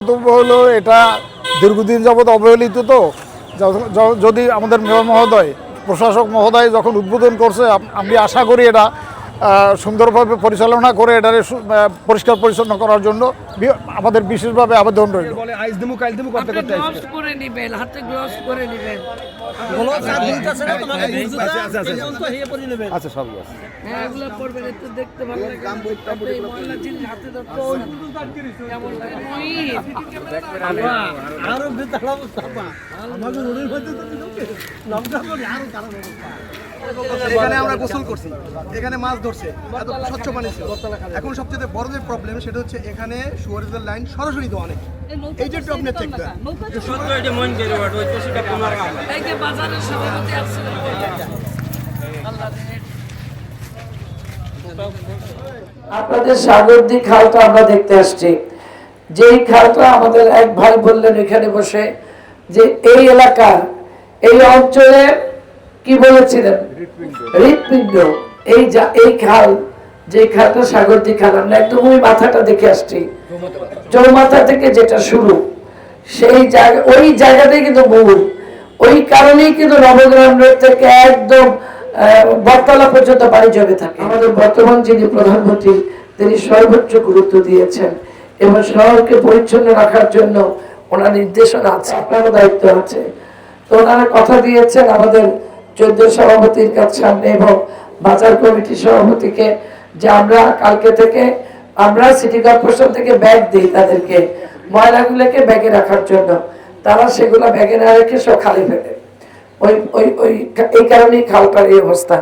বক্তব্য হলো এটা দীর্ঘদিন যাবৎ অবহেলিত। তো যদি আমাদের মেয়র মহোদয়, প্রশাসক মহোদয় যখন উদ্বোধন করছে, আমি আশা করি এটা সুন্দরভাবে পরিচালনা করে এটারে পরিষ্কার পরিচ্ছন্ন করার জন্য আমাদের বিশেষভাবে আবেদন রইল। আচ্ছা, সব এখানে আমরা গোসল করছি, এখানে মাছ ধরছে, এত স্বচ্ছ পানি ছিল। এখন সবচেয়ে বড় যে প্রবলেম সেটা হচ্ছে এখানে সুয়ারেজের লাইন সরাসরি দেওয়া নেই। এই যে আপনি দেখবেন আপনাদের সাগরদী খালটা আমরা দেখতে আসছি। যেই খালটা আমাদের এক ভাই বললেন এখানে বসে যে এই এলাকার এই অঞ্চলে কি বলেছিলেন, হৃৎপিণ্ড। এই খাল, যে খালটা সাগরদী খাল, আমরা একদম ওই মাথাটা দেখে আসছি, চৌমাথা থেকে যেটা শুরু, সেই জায়গা, ওই জায়গাটাই কিন্তু মূল। ওই কারণেই কিন্তু নবগ্রাম রোড থেকে একদম বটতলা পর্যন্ত বাড়ি জমে থাকে। আমাদের বর্তমান যিনি প্রধানমন্ত্রী, তিনি সর্বোচ্চ গুরুত্ব দিয়েছেন এবং শহরকে পরিচ্ছন্ন রাখার জন্য ওনার নির্দেশনা আছে, আপনারও দায়িত্ব আছে। তো ওনারা কথা দিয়েছেন আমাদের 14 সভাপতির কাছে সামনে এবং বাজার কমিটির সভাপতিকে, যে আমরা কালকে থেকে আমরা সিটি কর্পোরেশন থেকে ব্যাগ দিই তাদেরকে, ময়লাগুলোকে ব্যাগে রাখার জন্য। তারা সেগুলো ব্যাগে না রেখে সব খালি ফেলে। এই কারণেই খালটার এই অবস্থা।